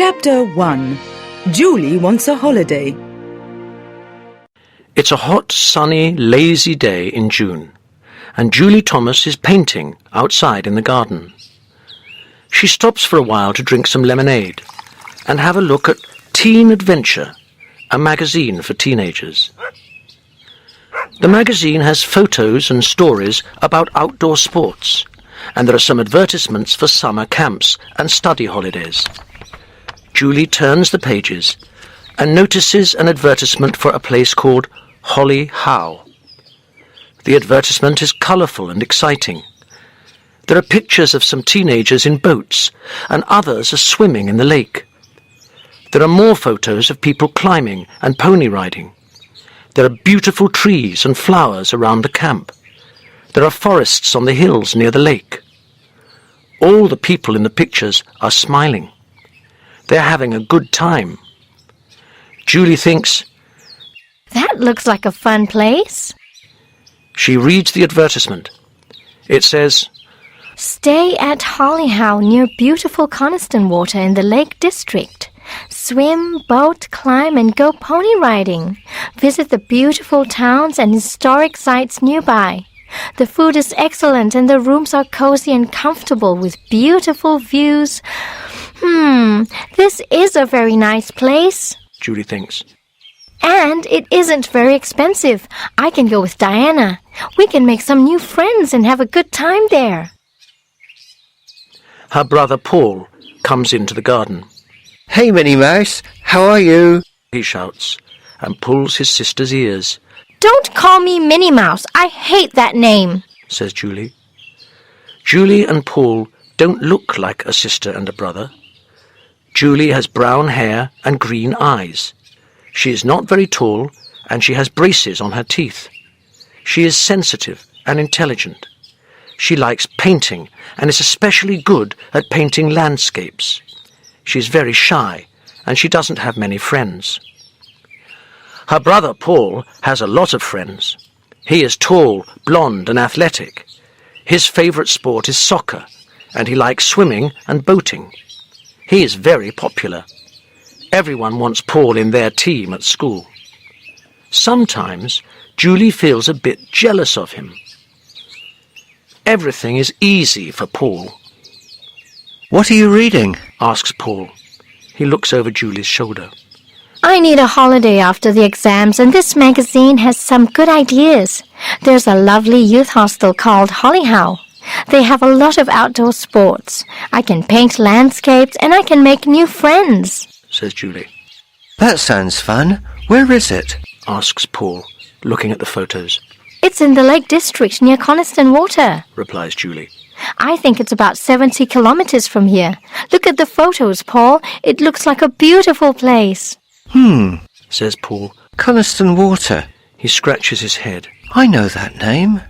Chapter 1. Julie wants a holiday. It's a hot, sunny, lazy day in June, and Julie Thomas is painting outside in the garden. She stops for a while to drink some lemonade and have a look at Teen Adventure, a magazine for teenagers. The magazine has photos and stories about outdoor sports, and there are some advertisements for summer camps and study holidays. Julie turns the pages and notices an advertisement for a place called Holly Howe. The advertisement is colourful and exciting. There are pictures of some teenagers in boats, and others are swimming in the lake. There are more photos of people climbing and pony riding. There are beautiful trees and flowers around the camp. There are forests on the hills near the lake. All the people in the pictures are smiling. They're having a good time. Julie thinks, "That looks like a fun place." She reads the advertisement. It says, "Stay at Holly Howe near beautiful Coniston water in the Lake District. Swim, boat, climb, and go pony riding. Visit the beautiful towns and historic sites nearby. The food is excellent and the rooms are cozy and comfortable with beautiful views. This is a very nice place," Julie thinks. "And it isn't very expensive. I can go with Diana. We can make some new friends and have a good time there." Her brother Paul comes into the garden. "Hey, Minnie Mouse, how are you?" He shouts and pulls his sister's ears. "Don't call me Minnie Mouse. I hate that name," says Julie. Julie and Paul don't look like a sister and a brother. Julie has brown hair and green eyes. She is not very tall, and she has braces on her teeth. She is sensitive and intelligent. She likes painting and is especially good at painting landscapes. She is very shy, and she doesn't have many friends. Her brother Paul has a lot of friends. He is tall, blonde, and athletic. His favourite sport is soccer, and he likes swimming and boating. He is very popular. Everyone wants Paul in their team at school. Sometimes Julie feels a bit jealous of him. Everything is easy for Paul. "What are you reading?" asks Paul. He looks over Julie's shoulder. "I need a holiday after the exams, and this magazine has some good ideas. There's a lovely youth hostel called Holly Howe. They have a lot of outdoor sports. I can paint landscapes, and I can make new friends," says Julie. "That sounds fun. Where is it?" asks Paul, looking at the photos. "It's in the Lake District near Coniston water," replies Julie. "I think it's about 70 kilometers from here. Look at the photos, Paul. It looks like a beautiful place." Says Paul. "Coniston water. He scratches his head. I know that name."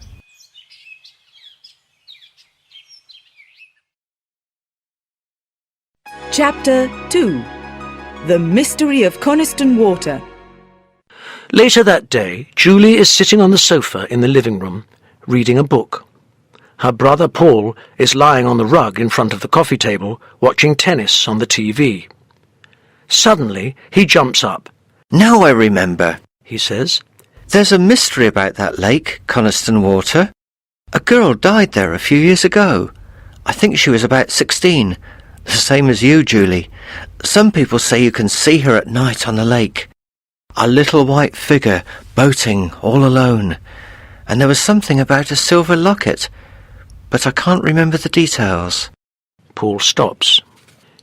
Chapter 2. The Mystery of Coniston Water. Later that day, Julie is sitting on the sofa in the living room, reading a book. Her brother Paul is lying on the rug in front of the coffee table, watching tennis on the TV. Suddenly, he jumps up. "Now I remember," he says. "There's a mystery about that lake, Coniston water. A girl died there a few years ago. I think she was about 16, the same as you, Julie. Some people say you can see her at night on the lake. A little white figure boating all alone. And there was something about a silver locket, but I can't remember the details." Paul stops.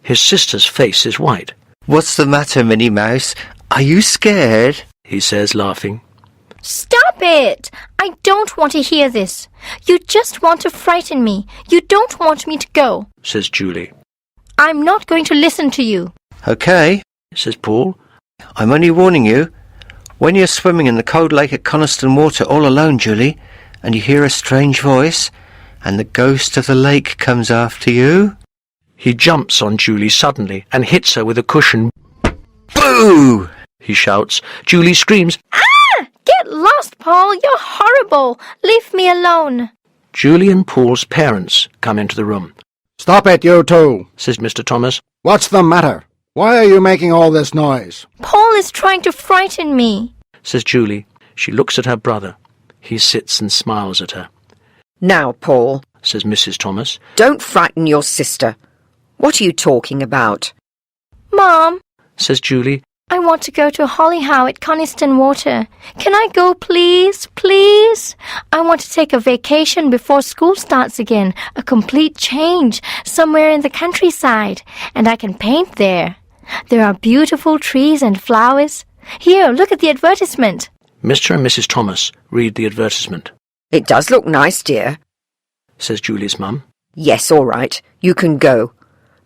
His sister's face is white. "What's the matter, Minnie Mouse? Are you scared?" he says, laughing. "Stop it! I don't want to hear this. You just want to frighten me. You don't want me to go," says Julie. "I'm not going to listen to you." "Okay," says Paul. "I'm only warning you. When you're swimming in the cold lake at Coniston water all alone, Julie, and you hear a strange voice, and the ghost of the lake comes after you..." He jumps on Julie suddenly and hits her with a cushion. "Boo!" he shouts. Julie screams. "Ah! Get lost, Paul! You're horrible! Leave me alone!" Julie and Paul's parents come into the room. "Stop it, you two," says Mr. Thomas. "What's the matter? Why are you making all this noise? Paul is trying to frighten me, says Julie. She looks at her brother. He sits and smiles at her. Now, Paul, says Mrs. Thomas. don't frighten your sister. What are you talking about? Mom, Says Julie. I want to go to Hollyhow at Coniston Water. Can I go, please? Please? I want to take a vacation before school starts again, a complete change, somewhere in the countryside, and I can paint there. There are beautiful trees and flowers. Here, look at the advertisement. Mr. and Mrs. Thomas read the advertisement. It does look nice, dear. Says Julie's mum. Yes, all right, you can go.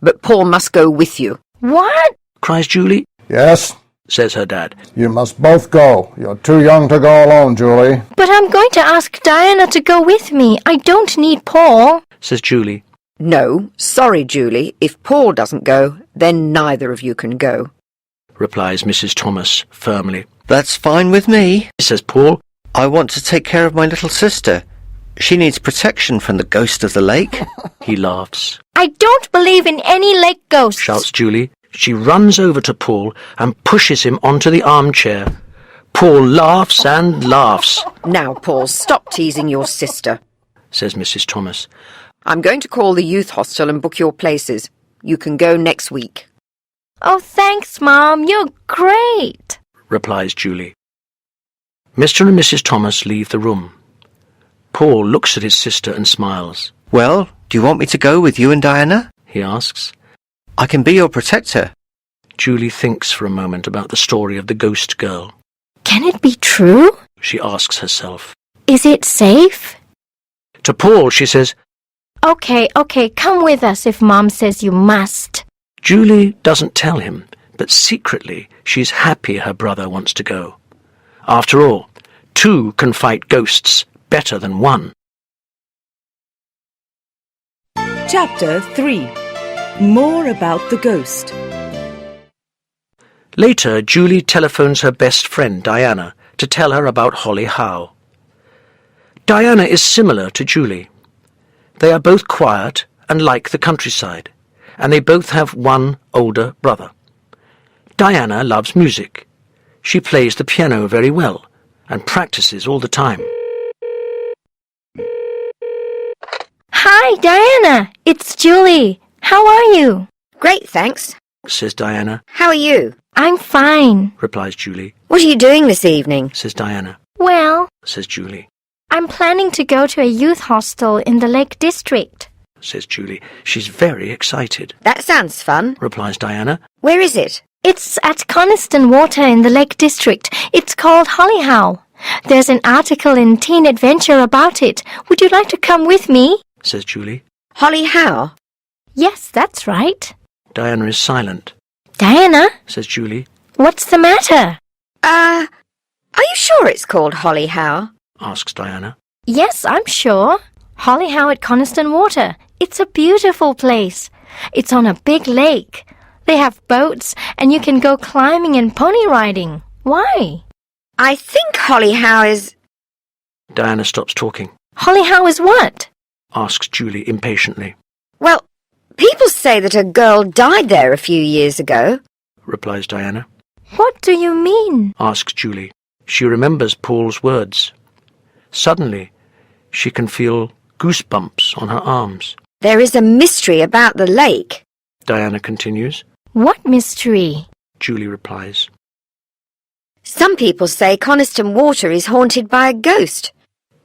But Paul must go with you. What? Cries Julie. Yes, Says her dad. you must both go. You're too young to go alone, Julie. But I'm going to ask Diana to go with me. I don't need Paul. Says Julie. No, sorry, Julie. If Paul doesn't go, then neither of you can go. Replies Mrs. Thomas firmly. That's fine with me. Says Paul. I want to take care of my little sister. She needs protection from the ghost of the lake. He laughs. I don't believe in any lake ghosts. Shouts Julie. She runs over to Paul and pushes him onto the armchair. Paul laughs and laughs. Now, Paul, stop teasing your sister. Says Mrs. Thomas. I'm going to call the youth hostel and book your places. You can go next week. Oh, thanks, Mom. You're great. Replies Julie. Mr. and Mrs. Thomas leave the room. Paul looks at his sister and smiles. Well, do you want me to go with you and Diana? He asks. I can be your protector. Julie thinks for a moment about the story of the ghost girl. Can it be true? She asks herself. Is it safe? To Paul, she says, Okay, come with us if Mom says you must. Julie doesn't tell him, but secretly she's happy her brother wants to go. After all, two can fight ghosts better than one. Chapter 3. More about the ghost. Later, Julie telephones her best friend, Diana, to tell her about Holly Howe. Diana is similar to Julie. They are both quiet and like the countryside, and they both have one older brother. Diana loves music. She plays the piano very well and practices all the time. Hi, Diana. It's Julie. How are you? Great, thanks. Says Diana. How are you? I'm fine. Replies Julie. What are you doing this evening? Says Diana. Well, Says Julie. I'm planning to go to a youth hostel in the Lake District. Says Julie. She's very excited. That sounds fun. Replies Diana. Where is it? It's at Coniston Water in the Lake District. It's called Hollyhow. There's an article in Teen Adventure about it. Would you like to come with me? Says Julie. Holly Howe? Yes, that's right. Diana is silent. Diana, Says Julie. what's the matter? Are you sure it's called Holly Howe? Asks Diana. Yes, I'm sure. Hollyhow at Coniston Water. It's a beautiful place. It's on a big lake. They have boats, and you can go climbing and pony riding. Why? I think Holly Howe is... Diana stops talking. Hollyhow is what? Asks Julie impatiently. Well, people say that a girl died there a few years ago. Replies Diana. What do you mean? Asks Julie. She remembers Paul's words. Suddenly, she can feel goosebumps on her arms. There is a mystery about the lake. Diana continues. What mystery? Julie replies. Some people say Coniston Water is haunted by a ghost.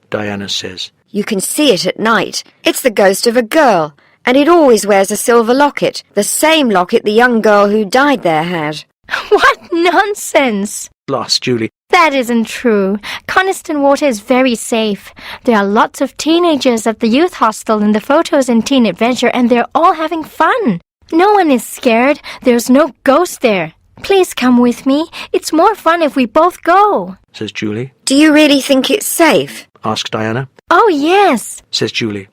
Diana says. You can see it at night. It's the ghost of a girl, and it always wears a silver locket, the same locket the young girl who died there had. What nonsense! Laughs Julie. That isn't true. Coniston Water is very safe. There are lots of teenagers at the youth hostel in the photos in Teen Adventure, and they're all having fun. No one is scared. There's no ghost there. Please come with me. It's more fun if we both go. Says Julie. Do you really think it's safe? Asks Diana. Oh, yes. Says Julie.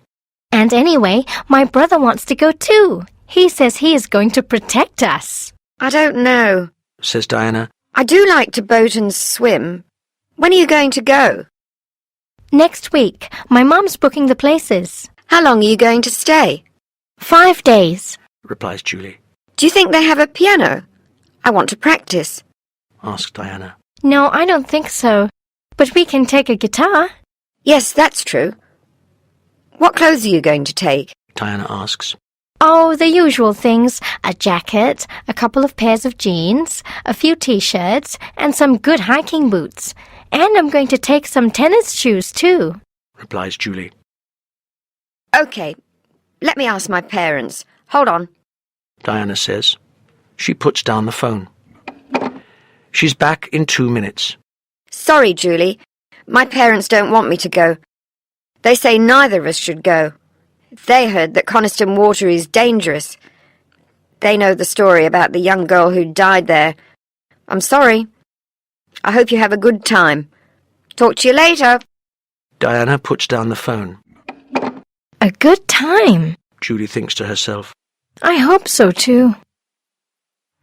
And anyway, my brother wants to go too. He says he is going to protect us. I don't know. Says Diana. I do like to boat and swim. When are you going to go? Next week. My mom's booking the places. How long are you going to stay? 5 days. Replies Julie. Do you think they have a piano? I want to practice. asked Diana. No, I don't think so. But we can take a guitar. Yes, that's true. What clothes are you going to take? Diana asks. Oh, the usual things. A jacket, a couple of pairs of jeans, a few t-shirts, and some good hiking boots. And I'm going to take some tennis shoes too, replies Julie. OK, let me ask my parents. Hold on. Diana says. She puts down the phone. She's back in 2 minutes. Sorry, Julie. My parents don't want me to go. They say neither of us should go. They heard that Coniston Water is dangerous. They know the story about the young girl who died there. I'm sorry. I hope you have a good time. Talk to you later. Diana puts down the phone. A good time. Julie thinks to herself. I hope so too.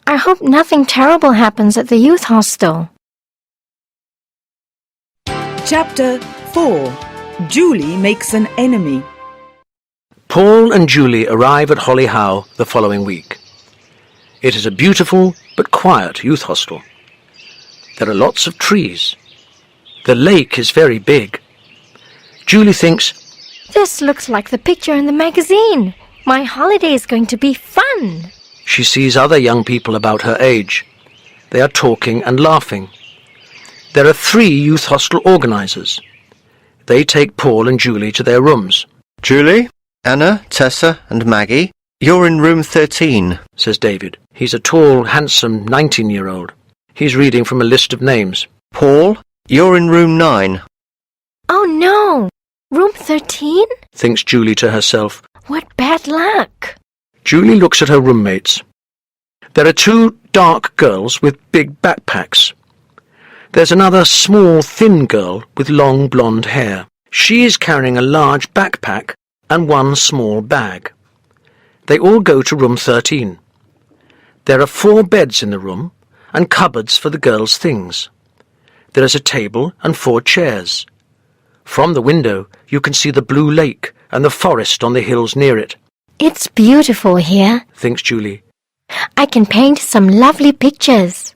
I hope nothing terrible happens at the youth hostel. Chapter 4. Julie makes an enemy. Paul and Julie arrive at Holly Howe the following week. It is a beautiful but quiet youth hostel. There are lots of trees. The lake is very big. Julie thinks, This looks like the picture in the magazine. My holiday is going to be fun. she sees other young people about her age. They are talking and laughing. There are 3 youth hostel organisers. They take Paul and Julie to their rooms. Julie, Anna, Tessa and Maggie, you're in room 13, says David. He's a tall, handsome 19-year-old. He's reading from a list of names. Paul, you're in room 9. Oh no! Room 13? Thinks Julie to herself. What bad luck! Julie looks at her roommates. There are 2 dark girls with big backpacks. There's another small, thin girl with long blonde hair. She is carrying a large backpack and 1 small bag. They all go to room 13. There are 4 beds in the room and cupboards for the girls' things. There is a table and 4 chairs. From the window you can see the blue lake and the forest on the hills near it. It's beautiful here. Thinks Julie. I can paint some lovely pictures.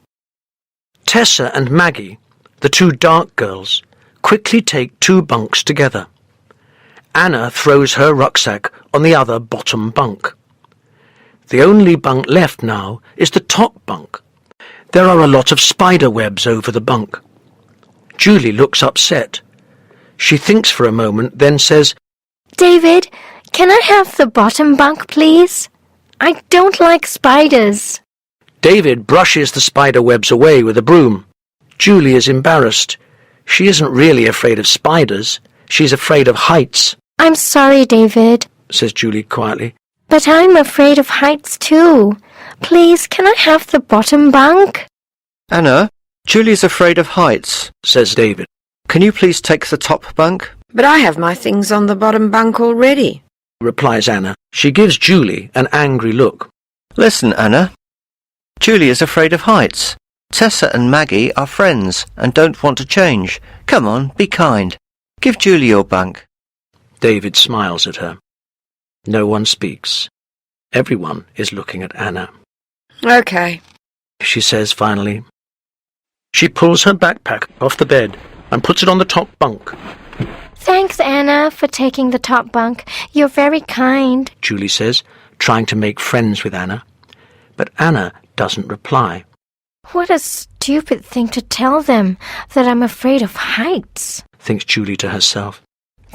Tessa and Maggie, the 2 dark girls, quickly take 2 bunks together. Anna throws her rucksack on the other bottom bunk. The only bunk left now is the top bunk. There are a lot of spider webs over the bunk. Julie looks upset. She thinks for a moment, then says, David, can I have the bottom bunk, please? I don't like spiders. David brushes the spider webs away with a broom. Julie is embarrassed. She isn't really afraid of spiders. She's afraid of heights, I'm sorry, David, says Julie quietly. but I'm afraid of heights too. Please, can I have the bottom bunk? Anna, Julie's afraid of heights, Says David. Can you please take the top bunk? But I have my things on the bottom bunk already. Replies Anna. She gives Julie an angry look. Listen, Anna. Julie is afraid of heights. Tessa and Maggie are friends and don't want to change. Come on, be kind. Give Julie your bunk. David smiles at her. No one speaks. Everyone is looking at Anna. OK. She says finally. She pulls her backpack off the bed and puts it on the top bunk. Thanks, Anna, for taking the top bunk. You're very kind. Julie says, trying to make friends with Anna. But Anna doesn't reply. What a stupid thing to tell them, that I'm afraid of heights. Thinks Julie to herself.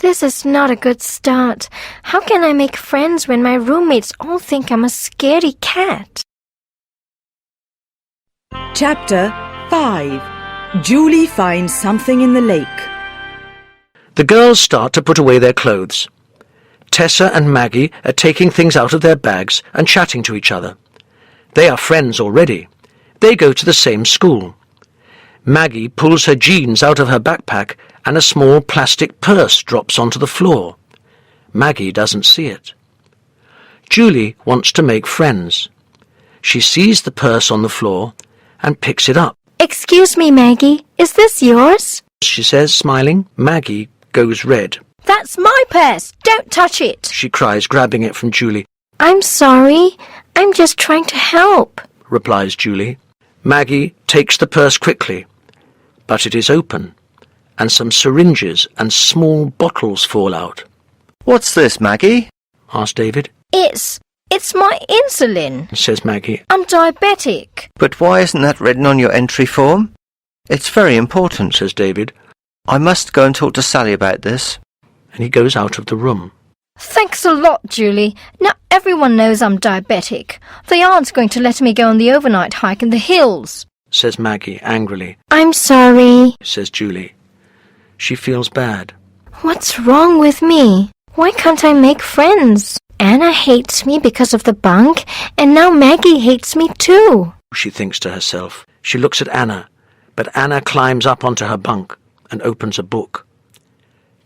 This is not a good start. How can I make friends when my roommates all think I'm a scaredy cat? Chapter 5. Julie finds something in the lake. The girls start to put away their clothes. Tessa and Maggie are taking things out of their bags and chatting to each other. They are friends already. They go to the same school. Maggie pulls her jeans out of her backpack and a small plastic purse drops onto the floor. Maggie doesn't see it. Julie wants to make friends. She sees the purse on the floor and picks it up. Excuse me, Maggie. Is this yours? She says, smiling. Maggie goes red. That's my purse. Don't touch it. She cries, grabbing it from Julie. I'm sorry. I'm just trying to help, replies Julie. Maggie takes the purse quickly, but it is open, and some syringes and small bottles fall out. What's this, Maggie? Asks David. It's my insulin, Says Maggie. I'm diabetic. But why isn't that written on your entry form? It's very important, Says David, I must go and talk to Sally about this. and he goes out of the room. Thanks a lot, Julie. Now everyone knows I'm diabetic. They aren't going to let me go on the overnight hike in the hills, Says Maggie angrily. I'm sorry. Says Julie. She feels bad. What's wrong with me? Why can't I make friends? Anna hates me because of the bunk, and now Maggie hates me too. She thinks to herself. She looks at Anna, but Anna climbs up onto her bunk and opens a book.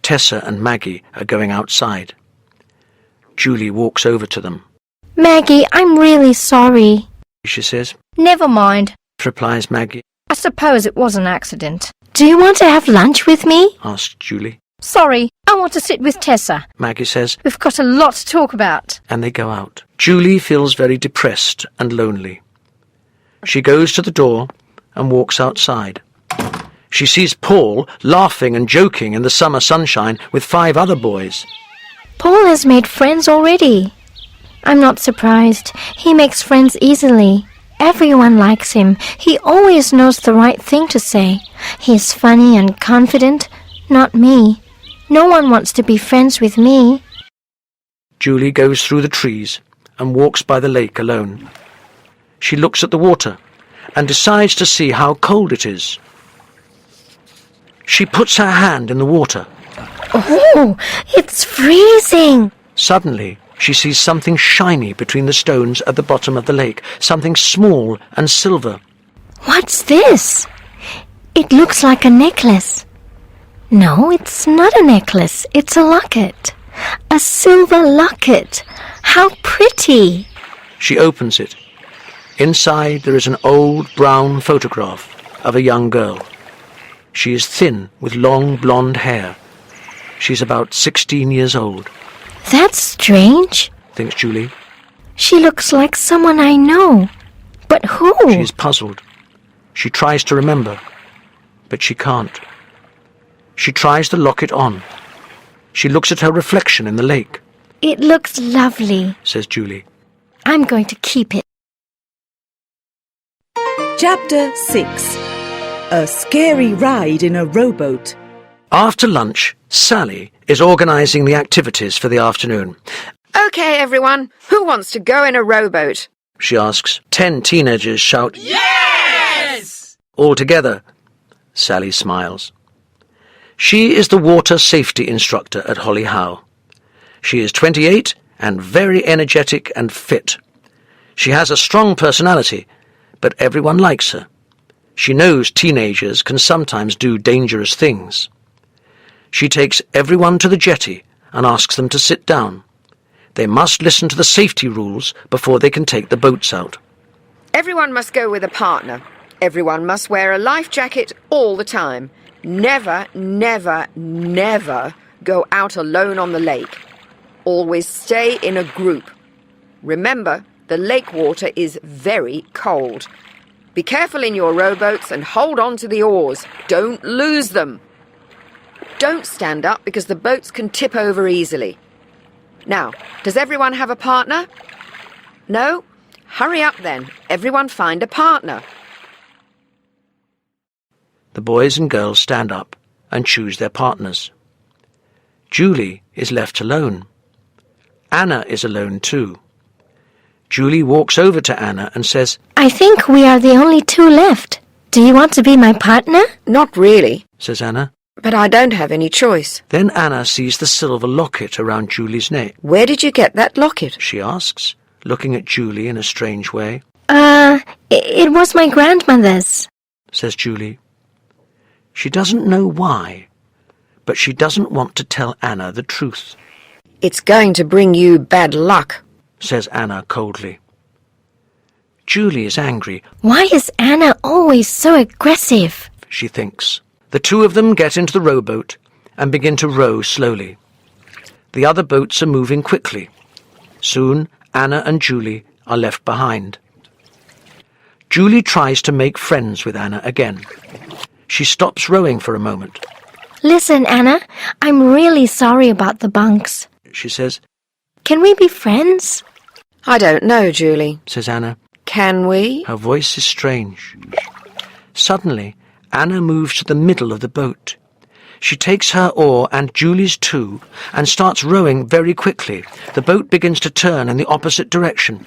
Tessa and Maggie are going outside. Julie walks over to them. Maggie, I'm really sorry. She says. Never mind. Replies Maggie. I suppose it was an accident. Do you want to have lunch with me? Asks Julie. Sorry, I want to sit with Tessa. Maggie says, We've got a lot to talk about. and they go out. Julie feels very depressed and lonely. She goes to the door and walks outside. She sees Paul laughing and joking in the summer sunshine with 5 other boys. Paul has made friends already. I'm not surprised. He makes friends easily. Everyone likes him. He always knows the right thing to say. He's funny and confident. Not me. No one wants to be friends with me. Julie goes through the trees and walks by the lake alone. She looks at the water and decides to see how cold it is. She puts her hand in the water. Oh, it's freezing. Suddenly, she sees something shiny between the stones at the bottom of the lake, something small and silver. What's this? It looks like a necklace. No, it's not a necklace. It's a locket. A silver locket. How pretty. She opens it. Inside there is an old brown photograph of a young girl. She is thin with long blonde hair. She's about 16 years old. That's strange. Thinks Julie. She looks like someone I know. But who? She is puzzled. She tries to remember, but she can't. She tries the locket on. She looks at her reflection in the lake. It looks lovely. Says Julie. I'm going to keep it. Chapter 6. A scary ride in a rowboat. After lunch, Sally is organising the activities for the afternoon. OK, everyone, who wants to go in a rowboat? She asks. 10 teenagers shout, "Yes!" All together. Sally smiles. She is the water safety instructor at Holly Howe. She is 28 and very energetic and fit. She has a strong personality, but everyone likes her. She knows teenagers can sometimes do dangerous things. She takes everyone to the jetty and asks them to sit down. They must listen to the safety rules before they can take the boats out. Everyone must go with a partner. Everyone must wear a life jacket all the time. Never, never, never go out alone on the lake. Always stay in a group. Remember, the lake water is very cold. Be careful in your rowboats and hold on to the oars. Don't lose them. Don't stand up because the boats can tip over easily. Now, does everyone have a partner? No? Hurry up then. Everyone find a partner. The boys and girls stand up and choose their partners. Julie is left alone. Anna is alone too. Julie walks over to Anna and says, I think we are the only 2 left. Do you want to be my partner? Not really, says Anna. but I don't have any choice. Then Anna sees the silver locket around Julie's neck. Where did you get that locket? She asks, looking at Julie in a strange way. It was my grandmother's, Says Julie. She doesn't know why, but she doesn't want to tell Anna the truth. It's going to bring you bad luck. Says Anna coldly. Julie is angry, Why is Anna always so aggressive? she thinks. The 2 of them get into the rowboat and begin to row slowly. The other boats are moving quickly. Soon Anna and Julie are left behind. Julie tries to make friends with Anna again. She stops rowing for a moment. Listen, Anna, I'm really sorry about the bunks. She says, Can we be friends? I don't know, Julie. says Anna. Can we? Her voice is strange. Suddenly, Anna moves to the middle of the boat. She takes her oar and Julie's too and starts rowing very quickly. The boat begins to turn in the opposite direction.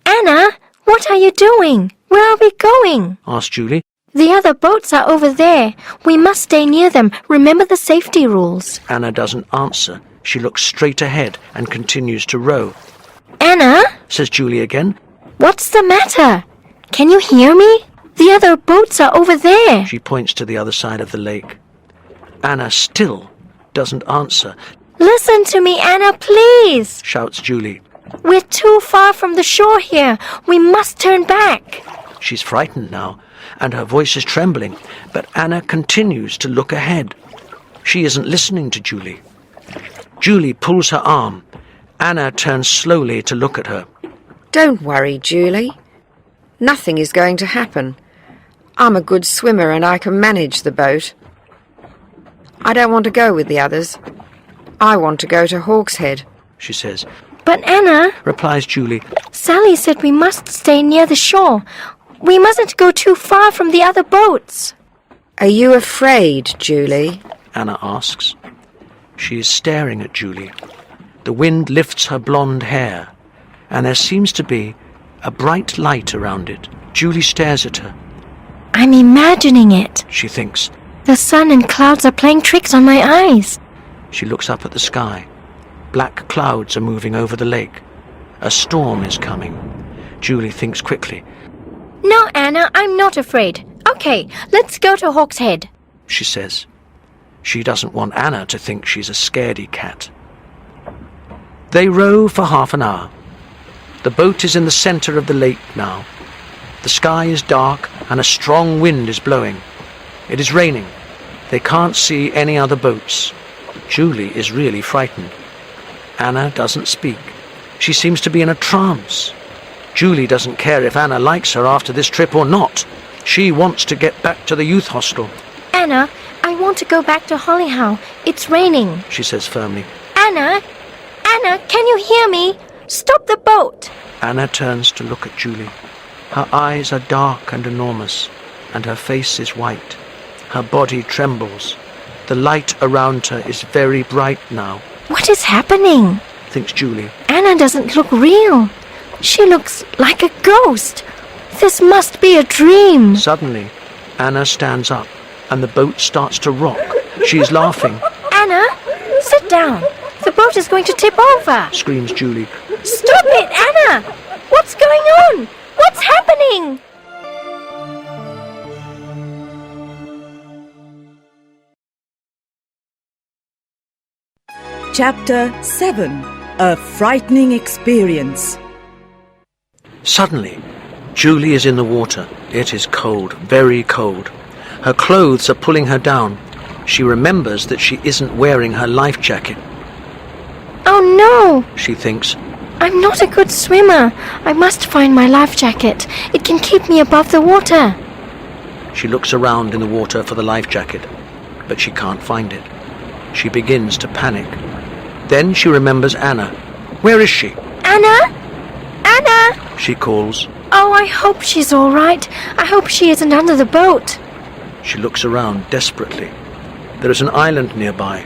Anna, what are you doing? Where are we going? Asked Julie. The other boats are over there. We must stay near them. Remember the safety rules. Anna doesn't answer. She looks straight ahead and continues to row. Anna, Says Julie again. what's the matter? Can you hear me? The other boats are over there. She points to the other side of the lake. Anna still doesn't answer, Listen to me, Anna, please. shouts Julie. We're too far from the shore here. We must turn back. She's frightened now, and her voice is trembling, but Anna continues to look ahead. She isn't listening to Julie. Julie pulls her arm. Anna turns slowly to look at her. Don't worry, Julie. Nothing is going to happen. I'm a good swimmer and I can manage the boat. I don't want to go with the others. I want to go to Hawkshead. She says. But Anna, Replies Julie. Sally said we must stay near the shore. We mustn't go too far from the other boats. Are you afraid, Julie? Anna asks. She is staring at Julie. The wind lifts her blonde hair, and there seems to be a bright light around it. Julie stares at her. I'm imagining it. She thinks. The sun and clouds are playing tricks on my eyes. She looks up at the sky. Black clouds are moving over the lake. A storm is coming. Julie thinks quickly. No, Anna, I'm not afraid. Okay, let's go to Hawkshead. She says. She doesn't want Anna to think she's a scaredy cat. They row for half an hour. The boat is in the centre of the lake now. The sky is dark and a strong wind is blowing. It is raining. They can't see any other boats. Julie is really frightened. Anna doesn't speak. She seems to be in a trance. Julie doesn't care if Anna likes her after this trip or not. She wants to get back to the youth hostel. Anna, I want to go back to Hollyhow. It's raining. She says firmly. Anna, can you hear me? Stop the boat. Anna turns to look at Julie. Her eyes are dark and enormous, and her face is white. Her body trembles. The light around her is very bright now. What is happening? Thinks Julie. Anna doesn't look real. She looks like a ghost. This must be a dream. Suddenly, Anna stands up, and the boat starts to rock. She is laughing, Anna, sit down. The boat is going to tip over. screams Julie. Stop it, Anna! What's going on? What's happening? Chapter 7. A Frightening Experience. Suddenly, Julie is in the water. It is cold, very cold. Her clothes are pulling her down. She remembers that she isn't wearing her life jacket. Oh no! She thinks. I'm not a good swimmer. I must find my life jacket. It can keep me above the water. She looks around in the water for the life jacket, but she can't find it. She begins to panic. Then she remembers Anna. Where is she? Anna? Anna! She calls. Oh, I hope she's all right. I hope she isn't under the boat. She looks around desperately. There is an island nearby.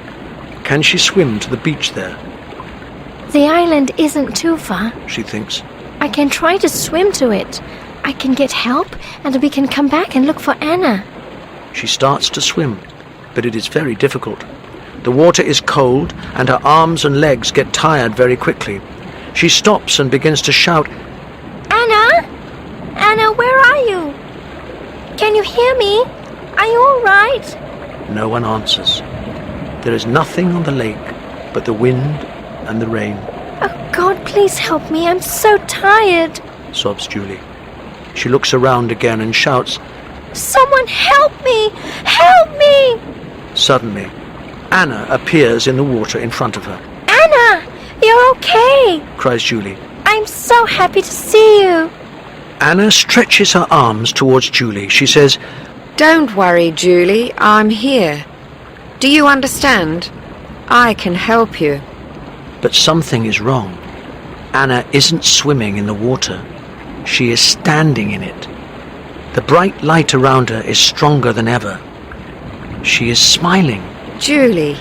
Can she swim to the beach there? The island isn't too far. She thinks. I can try to swim to it. I can get help, and we can come back and look for Anna. She starts to swim, but it is very difficult. The water is cold, and her arms and legs get tired very quickly. She stops and begins to shout, Anna? Anna, where are you? Can you hear me? Are you all right? No one answers. There is nothing on the lake but the wind and the rain, Oh, God, please help me. I'm so tired. sobs Julie. She looks around again and shouts. Someone help me! Help me! Suddenly, Anna appears in the water in front of her. Anna, you're okay. cries Julie. I'm so happy to see you. Anna stretches her arms towards Julie. She says, Don't worry, Julie, I'm here. Do you understand? I can help you. but something is wrong. Anna isn't swimming in the water. She is standing in it. The bright light around her is stronger than ever. She is smiling. Julie,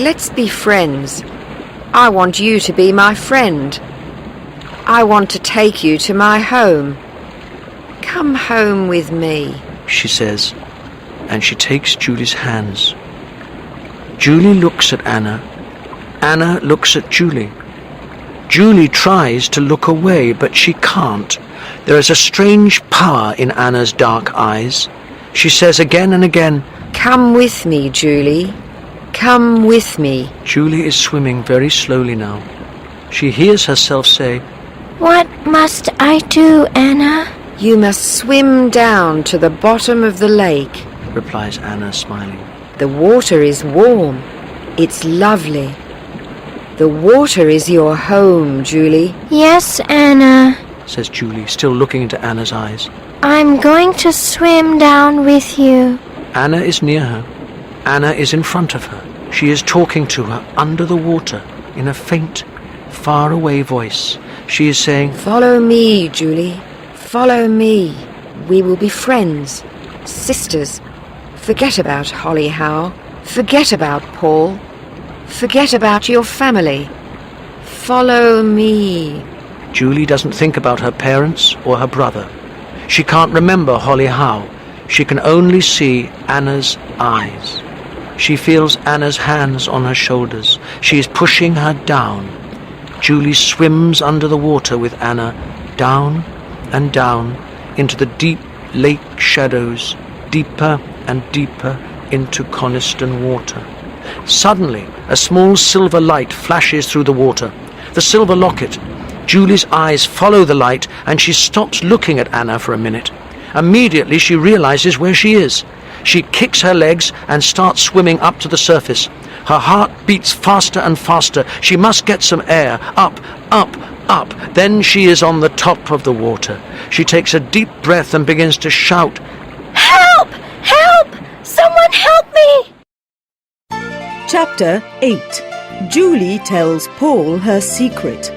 let's be friends. I want you to be my friend. I want to take you to my home. Come home with me. She says, and she takes Julie's hands. Julie looks at Anna. Anna looks at Julie. Julie tries to look away, but she can't. There is a strange power in Anna's dark eyes. She says again and again, Come with me, Julie. Come with me. Julie is swimming very slowly now. She hears herself say, What must I do, Anna? You must swim down to the bottom of the lake. replies Anna, smiling. The water is warm. It's lovely. The water is your home, Julie. Yes, Anna. says Julie, still looking into Anna's eyes. I'm going to swim down with you. Anna is near her. Anna is in front of her. She is talking to her under the water in a faint, far-away voice. She is saying, Follow me, Julie. Follow me. We will be friends, sisters. Forget about Holly Howe. Forget about Paul. Forget about your family. Follow me. Julie doesn't think about her parents or her brother. She can't remember Holly Howe. She can only see Anna's eyes. She feels Anna's hands on her shoulders. She is pushing her down. Julie swims under the water with Anna, down and down into the deep lake shadows, deeper and deeper into Coniston water. Suddenly, a small silver light flashes through the water. The silver locket. Julie's eyes follow the light, and she stops looking at Anna for a minute. Immediately, she realizes where she is. She kicks her legs and starts swimming up to the surface. Her heart beats faster and faster. She must get some air. Up, up, up. Then she is on the top of the water. She takes a deep breath and begins to shout, Help! Help! Someone help me! Chapter 8. Julie tells Paul her secret.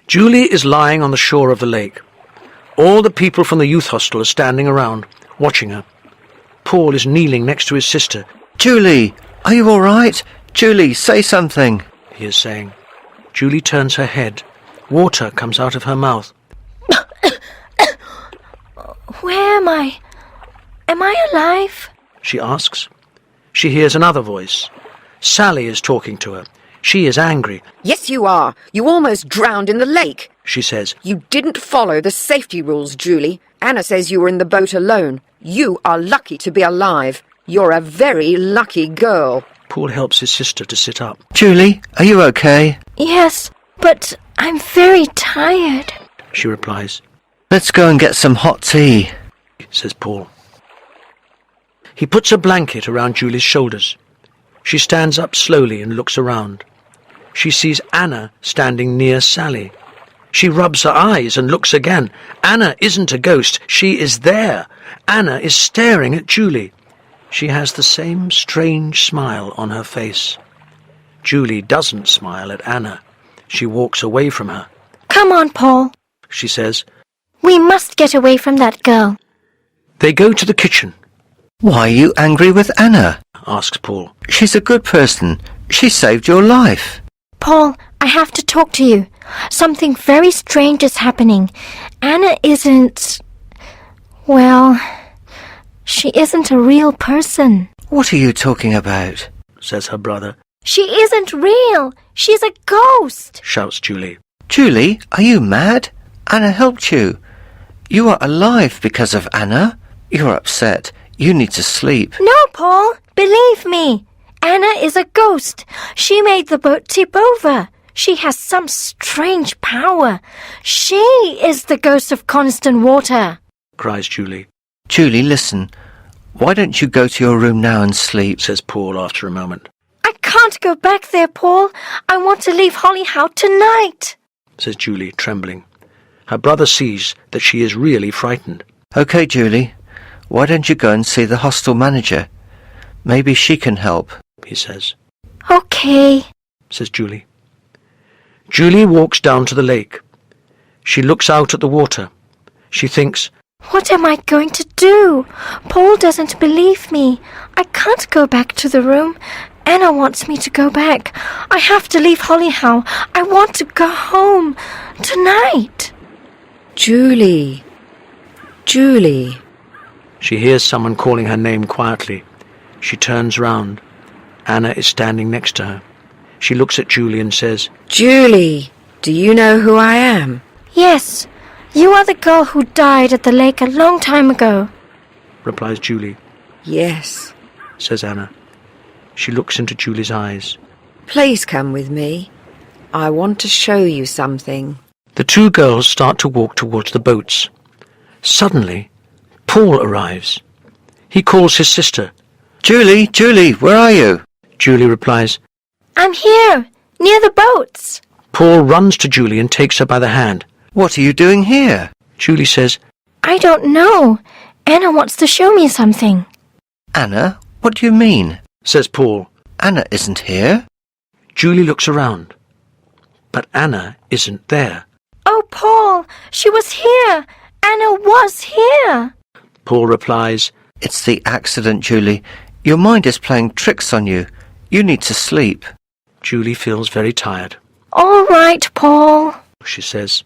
Julie is lying on the shore of the lake. All the people from the youth hostel are standing around, watching her. Paul is kneeling next to his sister. Julie, are you all right? Julie, say something. He is saying. Julie turns her head. Water comes out of her mouth. Where am I? Am I alive? She asks. She hears another voice. Sally is talking to her. She is angry. Yes, you are. You almost drowned in the lake. She says, You didn't follow the safety rules, Julie. Anna says you were in the boat alone. You are lucky to be alive. You're a very lucky girl. Paul helps his sister to sit up. Julie, are you okay? Yes, but I'm very tired. She replies, Let's go and get some hot tea. says Paul. He puts a blanket around Julie's shoulders. She stands up slowly and looks around. She sees Anna standing near Sally. She rubs her eyes and looks again. Anna isn't a ghost. She is there. Anna is staring at Julie. She has the same strange smile on her face. Julie doesn't smile at Anna. She walks away from her. Come on, Paul. She says. We must get away from that girl. They go to the kitchen, Why are you angry with Anna? asks Paul. She's a good person. She saved your life. Paul, I have to talk to you. Something very strange is happening. Anna isn't... Well, she isn't a real person. What are you talking about? Says her brother, She isn't real. She's a ghost. shouts Julie. Julie, are you mad? Anna helped you. You are alive because of Anna. You're upset. You need to sleep. No, Paul. Believe me. Anna is a ghost. She made the boat tip over. She has some strange power. She is the ghost of Coniston water. Cries Julie, Julie, listen. Why don't you go to your room now and sleep? says Paul after a moment. I can't go back there, Paul. I want to leave Hollyhow tonight, says Julie, trembling. Her brother sees that she is really frightened. OK, Julie. Why don't you go and see the hostel manager? Maybe she can help, he says. OK, says Julie. Julie walks down to the lake. She looks out at the water. She thinks, what am I going to do? Paul doesn't believe me. I can't go back to the room. Anna wants me to go back. I have to leave Hollyhow. I want to go home tonight. Julie. Julie. She hears someone calling her name quietly. She turns round. Anna is standing next to her. She looks at Julie and says, Julie, do you know who I am? Yes, you are the girl who died at the lake a long time ago, replies Julie. Yes, says Anna. She looks into Julie's eyes. Please come with me. I want to show you something. The two girls start to walk towards the boats. Suddenly, Paul arrives. He calls his sister. Julie, Julie, where are you? Julie replies, I'm here, near the boats. Paul runs to Julie and takes her by the hand. What are you doing here? Julie says, I don't know. Anna wants to show me something. Anna, what do you mean? says Paul. Anna isn't here. Julie looks around, but Anna isn't there. Oh, Paul, she was here. Anna was here. Paul replies, It's the accident, Julie. Your mind is playing tricks on you. You need to sleep. Julie feels very tired. All right, Paul, she says.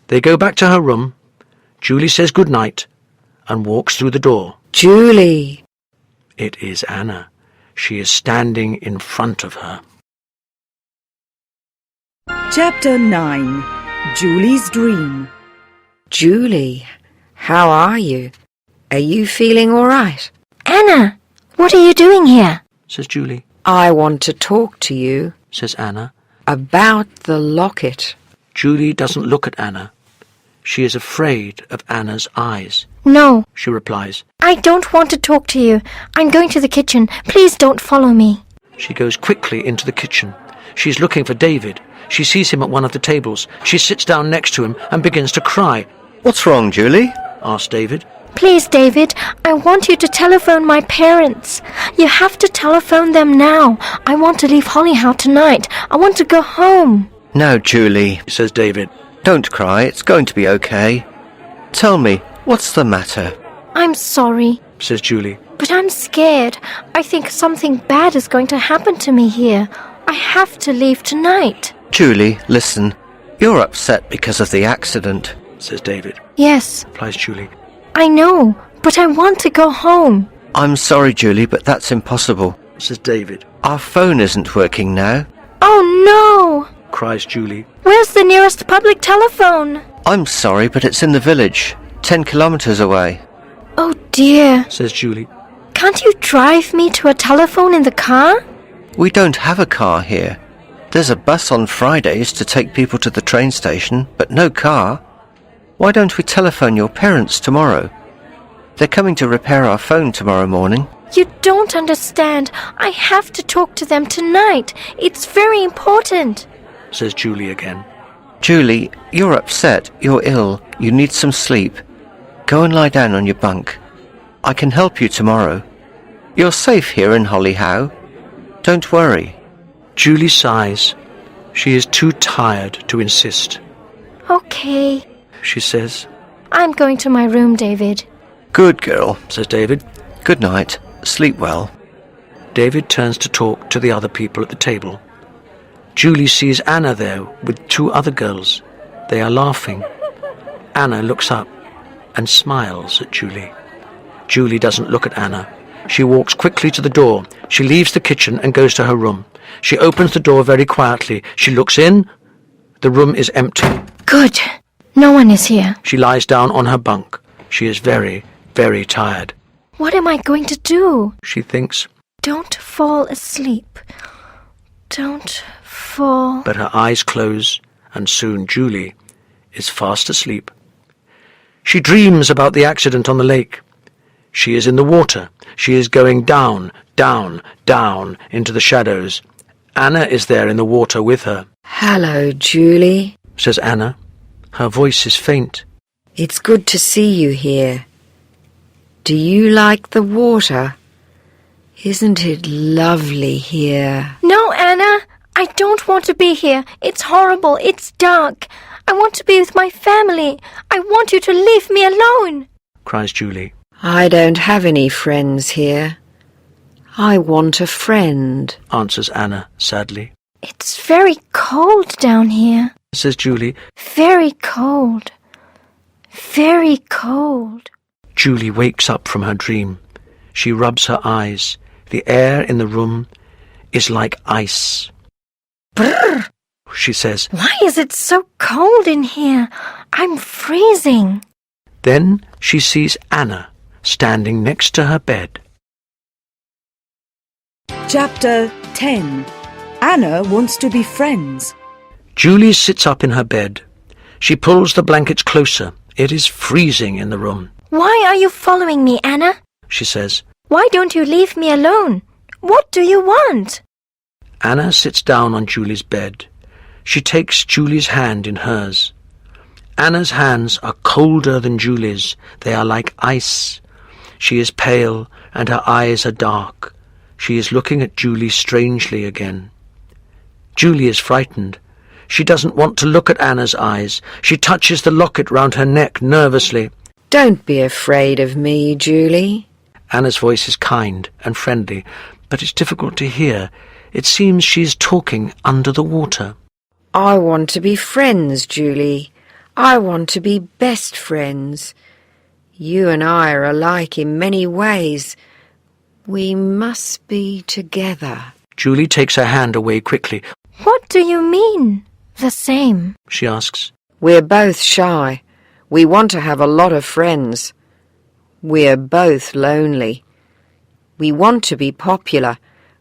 They go back to her room. Julie says good night and walks through the door. Julie. It is Anna. She is standing in front of her. Chapter 9. Julie's Dream. Julie, how are you? Are you feeling all right? Anna, what are you doing here? says Julie. I want to talk to you Says Anna. about the locket. Julie doesn't look at Anna. She is afraid of Anna's eyes. No, She replies. I don't want to talk to you. I'm going to the kitchen. Please don't follow me. She goes quickly into the kitchen. She's looking for David. She sees him at one of the tables. She sits down next to him and begins to cry. What's wrong, Julie? Asks David. Please, David, I want you to telephone my parents. You have to telephone them now. I want to leave Hollyhow tonight. I want to go home. No, Julie, Says David. don't cry. It's going to be okay. Tell me, what's the matter? I'm sorry, Says Julie. but I'm scared. I think something bad is going to happen to me here. I have to leave tonight. Julie, listen. You're upset because of the accident. Says David. Yes, Replies Julie. I know, but I want to go home. I'm sorry, Julie, but that's impossible. Says David. Our phone isn't working now. Oh no! Cries Julie. Where's the nearest public telephone? I'm sorry, but it's in the village, 10 kilometres away. Oh dear. Says Julie. Can't you drive me to a telephone in the car? We don't have a car here. There's a bus on Fridays to take people to the train station, but no car. Why don't we telephone your parents tomorrow? They're coming to repair our phone tomorrow morning. You don't understand. I have to talk to them tonight. It's very important. Says Julie again. Julie, you're upset. You're ill. You need some sleep. Go and lie down on your bunk. I can help you tomorrow. You're safe here in Hollyhow. Don't worry. Julie sighs. She is too tired to insist. Okay. She says. I'm going to my room, David. Good girl. Says David. Good night. Sleep well. David turns to talk to the other people at the table. Julie sees Anna there with two other girls. They are laughing. Anna looks up and smiles at Julie. Julie doesn't look at Anna. She walks quickly to the door. She leaves the kitchen and goes to her room. She opens the door very quietly. She looks in. The room is empty. Good. No one is here. She lies down on her bunk. She is very, very tired. What am I going to do? She thinks, Don't fall asleep. Don't fall. but her eyes close, and soon Julie is fast asleep. She dreams about the accident on the lake. She is in the water. She is going down, down, down into the shadows. Anna is there in the water with her. Hello, Julie. Says Anna. Her voice is faint. It's good to see you here. Do you like the water? Isn't it lovely here? No, Anna, I don't want to be here. It's horrible. It's dark. I want to be with my family. I want you to leave me alone, cries Julie. I don't have any friends here. I want a friend, answers Anna sadly. It's very cold down here. Says Julie. Very cold. Very cold. Julie wakes up from her dream. She rubs her eyes. The air in the room is like ice. Brrr! She says. Why is it so cold in here? I'm freezing. Then she sees Anna standing next to her bed. Chapter 10. Anna wants to be friends. Julie sits up in her bed. She pulls the blankets closer. It is freezing in the room. Why are you following me, Anna? She says. Why don't you leave me alone? What do you want? Anna sits down on Julie's bed. She takes Julie's hand in hers. Anna's hands are colder than Julie's. They are like ice. She is pale and her eyes are dark. She is looking at Julie strangely again. Julie is frightened. She doesn't want to look at Anna's eyes. She touches the locket round her neck nervously. Don't be afraid of me, Julie. Anna's voice is kind and friendly, but it's difficult to hear. It seems she is talking under the water. I want to be friends, Julie. I want to be best friends. You and I are alike in many ways. We must be together. Julie takes her hand away quickly. What do you mean, the same? She asks. We're both shy. We want to have a lot of friends. We're both lonely. We want to be popular.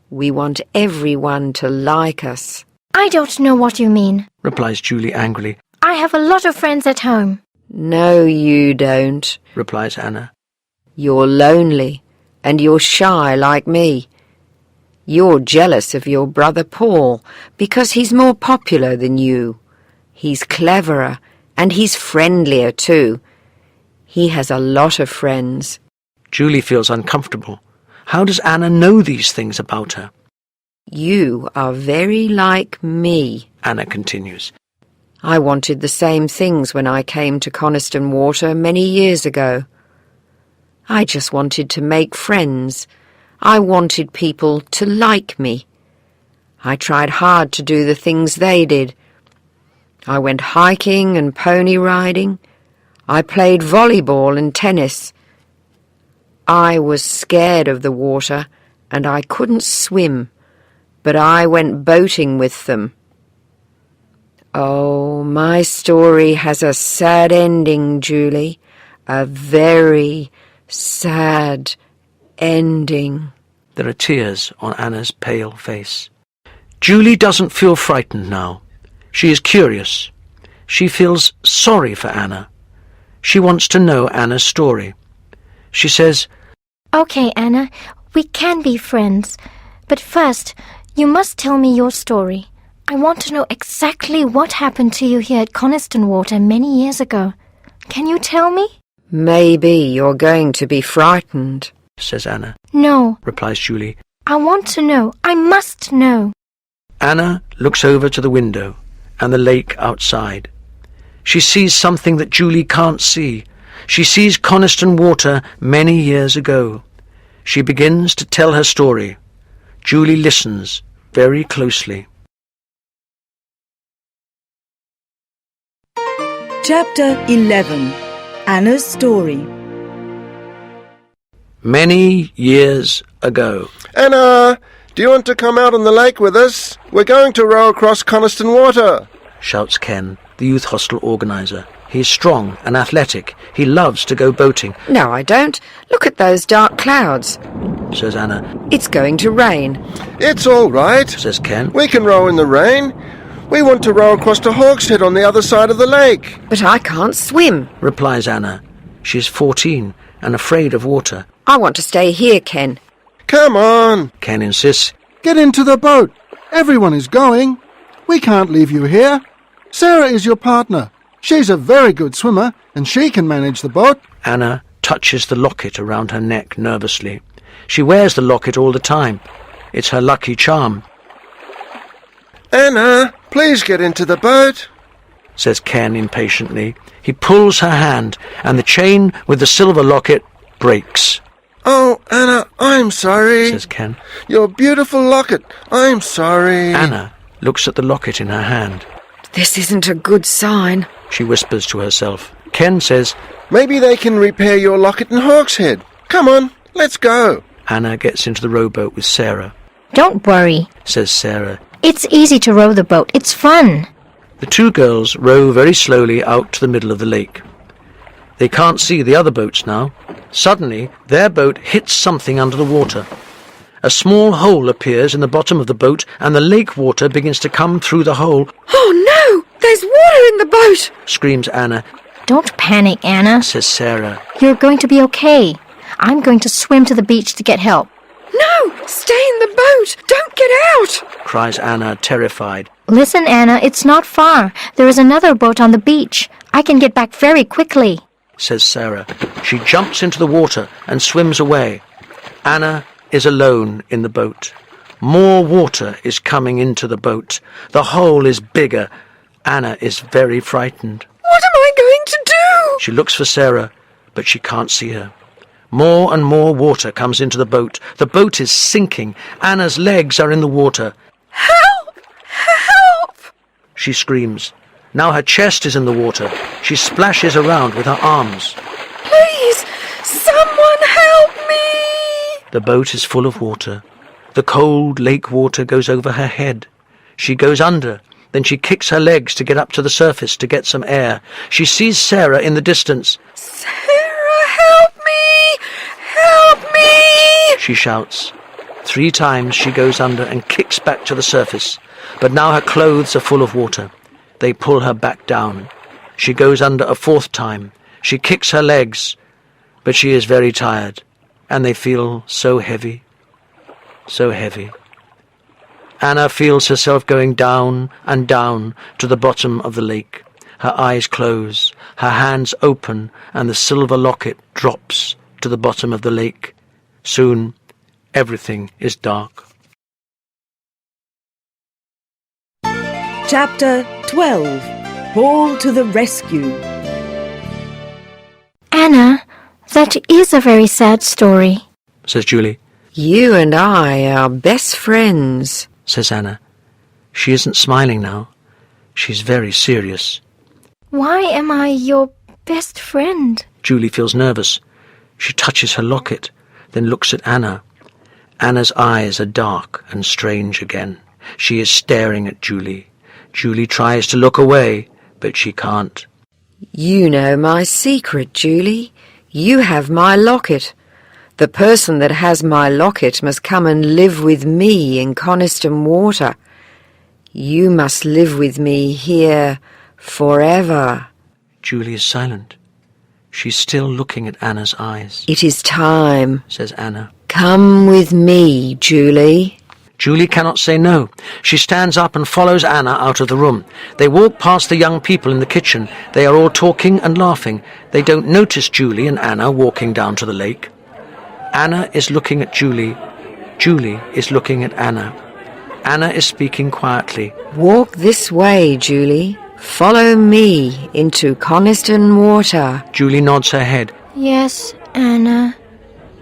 We want everyone to like us. I don't know what you mean, replies Julie angrily. I have a lot of friends at home. No, you don't, replies Anna. You're lonely, and you're shy like me. You're jealous of your brother Paul because he's more popular than you. He's cleverer, and he's friendlier too. He has a lot of friends. Julie feels uncomfortable. How does Anna know these things about her? You are very like me, Anna continues. I wanted the same things when I came to Coniston Water many years ago. I just wanted to make friends. I wanted people to like me. I tried hard to do the things they did. I went hiking and pony riding. I played volleyball and tennis. I was scared of the water and I couldn't swim, but I went boating with them. Oh, my story has a sad ending, Julie. A very sad ending. There are tears on Anna's pale face. Julie doesn't feel frightened now. She is curious. She feels sorry for Anna. She wants to know Anna's story. She says, Okay, Anna, we can be friends. But first, you must tell me your story. I want to know exactly what happened to you here at Coniston Water many years ago. Can you tell me? Maybe you're going to be frightened, says Anna. No, replies Julie. I want to know. I must know. Anna looks over to the window and the lake outside. She sees something that Julie can't see. She sees Coniston Water many years ago. She begins to tell her story. Julie listens very closely. Chapter 11. Anna's story. Many years ago. Anna, do you want to come out on the lake with us? We're going to row across Coniston Water, shouts Ken, the youth hostel organiser. He's strong and athletic. He loves to go boating. No, I don't. Look at those dark clouds, says Anna. It's going to rain. It's all right, says Ken. We can row in the rain. We want to row across to Hawkshead on the other side of the lake. But I can't swim, replies Anna. She is 14 and afraid of water. I want to stay here, Ken. Come on. Ken insists. Get into the boat. Everyone is going. We can't leave you here. Sarah is your partner. She's a very good swimmer, and she can manage the boat. Anna touches the locket around her neck nervously. She wears the locket all the time. It's her lucky charm, Anna, please get into the boat. says Ken impatiently. He pulls her hand, and the chain with the silver locket breaks, Oh, Anna, I'm sorry. says Ken. Your beautiful locket. I'm sorry. Anna looks at the locket in her hand. This isn't a good sign. She whispers to herself. Ken says, Maybe they can repair your locket in Hawkshead. Come on, let's go. Anna gets into the rowboat with Sarah, Don't worry. says Sarah. It's easy to row the boat. It's fun. The two girls row very slowly out to the middle of the lake. They can't see the other boats now. Suddenly, their boat hits something under the water. A small hole appears in the bottom of the boat, and the lake water begins to come through the hole. Oh no! There's water in the boat! Screams Anna, Don't panic, Anna. says Sarah. You're going to be okay. I'm going to swim to the beach to get help. No! Stay in the boat! Don't get out! Cries Anna, terrified. Listen, Anna, it's not far. There is another boat on the beach. I can get back very quickly. Says Sarah. She jumps into the water and swims away. Anna is alone in the boat. More water is coming into the boat. The hole is bigger. Anna is very frightened. What am I going to do? She looks for Sarah, but she can't see her. More and more water comes into the boat. The boat is sinking. Anna's legs are in the water. Help! Help! She screams. Now her chest is in the water. She splashes around with her arms. Please, someone help me! The boat is full of water. The cold lake water goes over her head. She goes under. Then she kicks her legs to get up to the surface to get some air. She sees Sarah in the distance. Sarah, help me! Help me! She shouts. 3 times she goes under and kicks back to the surface. But now her clothes are full of water. They pull her back down. She goes under a 4th time. She kicks her legs, but she is very tired, and they feel so heavy, so heavy. Anna feels herself going down and down to the bottom of the lake. Her eyes close, her hands open, and the silver locket drops to the bottom of the lake. Soon, everything is dark. Chapter 12. Paul to the rescue. Anna, that is a very sad story. Says Julie. You and I are best friends. Says Anna. She isn't smiling now. She's very serious. Why am I your best friend? Julie feels nervous. She touches her locket, then looks at Anna. Anna's eyes are dark and strange again. She is staring at Julie. Julie tries to look away, but she can't. You know my secret, Julie. You have my locket. The person that has my locket must come and live with me in Coniston Water. You must live with me here forever. Julie is silent. She's still looking at Anna's eyes. It is time. Says Anna. Come with me, Julie. Julie cannot say no. She stands up and follows Anna out of the room. They walk past the young people in the kitchen. They are all talking and laughing. They don't notice Julie and Anna walking down to the lake. Anna is looking at Julie. Julie is looking at Anna. Anna is speaking quietly. Walk this way, Julie. Follow me into Coniston Water. Julie nods her head. Yes, Anna.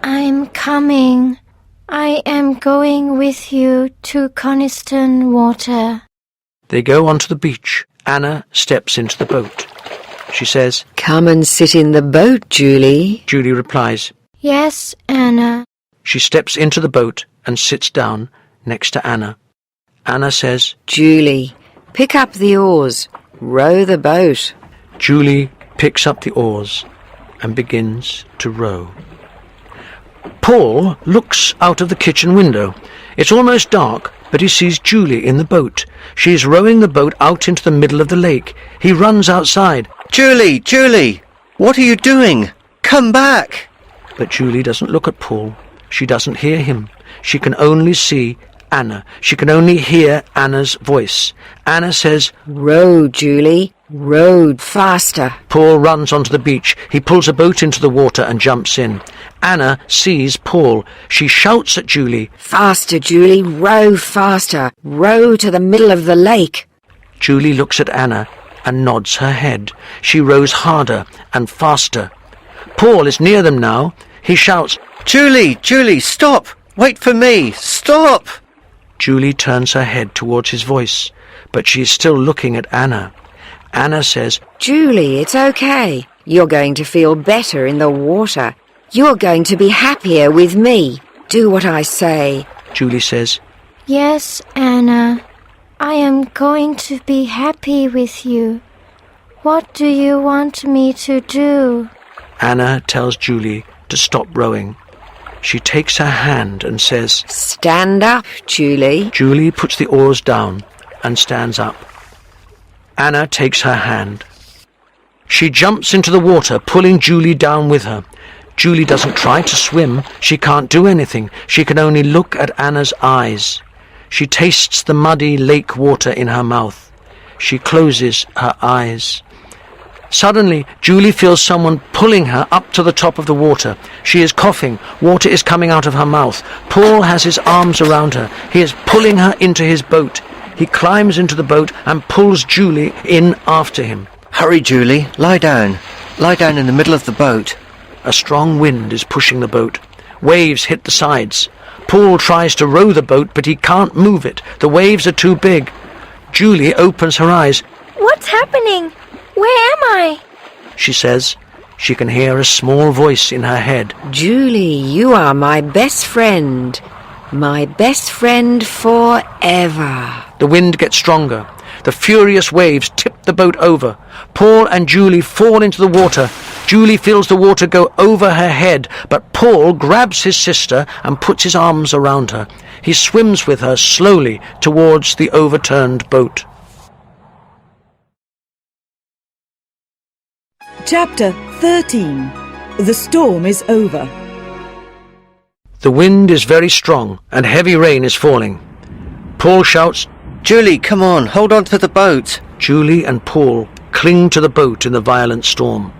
I'm coming. I am going with you to Coniston Water. They go onto the beach. Anna steps into the boat. She says, Come and sit in the boat, Julie. Julie replies. Yes, Anna. She steps into the boat and sits down next to Anna. Anna says, Julie, pick up the oars. Row the boat. Julie picks up the oars and begins to row. Paul looks out of the kitchen window. It's almost dark, but he sees Julie in the boat. She is rowing the boat out into the middle of the lake. He runs outside. Julie, Julie, what are you doing? Come back. But Julie doesn't look at Paul. She doesn't hear him. She can only see Anna. She can only hear Anna's voice. Anna says, Row, Julie. Row faster. Paul runs onto the beach. He pulls a boat into the water and jumps in. Anna sees Paul. She shouts at Julie. Faster, Julie. Row faster. Row to the middle of the lake. Julie looks at Anna and nods her head. She rows harder and faster. Paul is near them now. He shouts, Julie, Julie, stop! Wait for me! Stop! Julie turns her head towards his voice, but she is still looking at Anna. Anna says, Julie, it's okay. You're going to feel better in the water. You're going to be happier with me. Do what I say. Julie says, Yes, Anna. I am going to be happy with you. What do you want me to do? Anna tells Julie to stop rowing. She takes her hand and says, Stand up, Julie. Julie puts the oars down and stands up. Anna takes her hand. She jumps into the water, pulling Julie down with her. Julie doesn't try to swim. She can't do anything. She can only look at Anna's eyes. She tastes the muddy lake water in her mouth. She closes her eyes. Suddenly, Julie feels someone pulling her up to the top of the water. She is coughing. Water is coming out of her mouth. Paul has his arms around her. He is pulling her into his boat. He climbs into the boat and pulls Julie in after him. Hurry, Julie. Lie down. Lie down in the middle of the boat. A strong wind is pushing the boat. Waves hit the sides. Paul tries to row the boat, but he can't move it. The waves are too big. Julie opens her eyes. What's happening? Where am I? She says. She can hear a small voice in her head. Julie, you are my best friend. My best friend forever. The wind gets stronger. The furious waves tip the boat over. Paul and Julie fall into the water. Julie feels the water go over her head, but Paul grabs his sister and puts his arms around her. He swims with her slowly towards the overturned boat. Chapter 13. The storm is over. The wind is very strong and heavy rain is falling. Paul shouts, Julie, come on, hold on to the boat. Julie and Paul cling to the boat in the violent storm.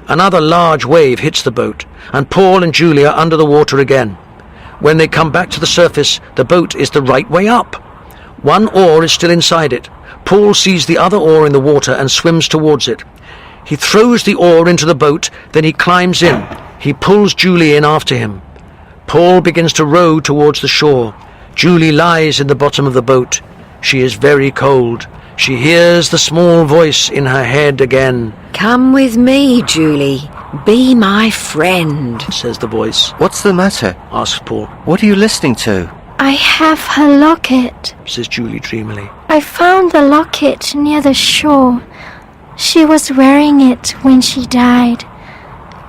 Another large wave hits the boat, and Paul and Julie are under the water again. When they come back to the surface, the boat is the right way up. One oar is still inside it. Paul sees the other oar in the water and swims towards it. He throws the oar into the boat, then he climbs in. He pulls Julie in after him. Paul begins to row towards the shore. Julie lies in the bottom of the boat. She is very cold. She hears the small voice in her head again. Come with me, Julie. Be my friend, says the voice. What's the matter? Asks Paul. What are you listening to? I have her locket. Says Julie dreamily. I found the locket near the shore. She was wearing it when she died.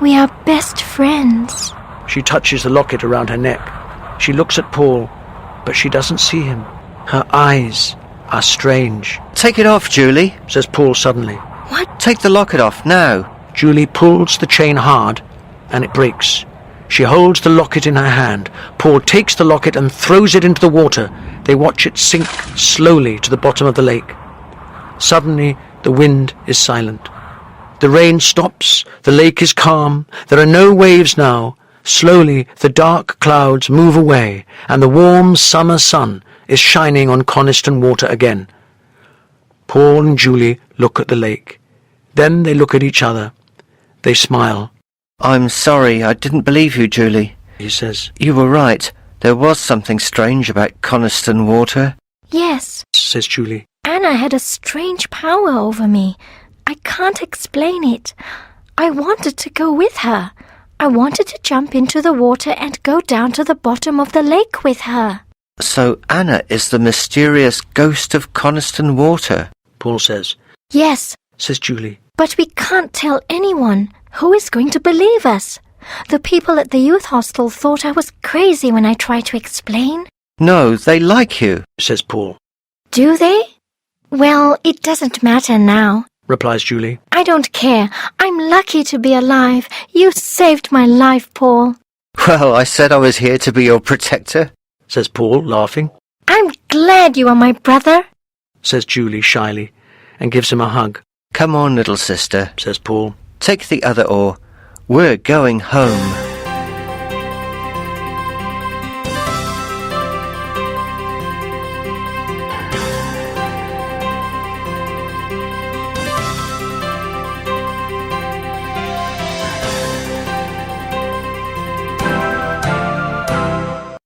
We are best friends. She touches the locket around her neck. She looks at Paul, but she doesn't see him. Her eyes are strange. Take it off, Julie, says Paul suddenly. What? Take the locket off now. Julie pulls the chain hard, and it breaks. She holds the locket in her hand. Paul takes the locket and throws it into the water. They watch it sink slowly to the bottom of the lake. Suddenly, the wind is silent. The rain stops. The lake is calm. There are no waves now. Slowly, the dark clouds move away, and the warm summer sun is shining on Coniston water again. Paul and Julie look at the lake. Then they look at each other. They smile. I'm sorry, I didn't believe you, Julie. He says. You were right. There was something strange about Coniston water. Yes, says Julie. Anna had a strange power over me. I can't explain it. I wanted to go with her. I wanted to jump into the water and go down to the bottom of the lake with her. So Anna is the mysterious ghost of Coniston water? Paul says. Yes, says Julie. but we can't tell anyone. Who is going to believe us? The people at the youth hostel thought I was crazy when I tried to explain. No, they like you, says Paul. Do they? Well, it doesn't matter now. replies Julie. I don't care. I'm lucky to be alive. You saved my life, Paul. Well, I said I was here to be your protector, Says Paul, laughing. I'm glad you are my brother. Says Julie shyly, and gives him a hug. Come on, little sister, Says Paul. take the other oar. We're going home.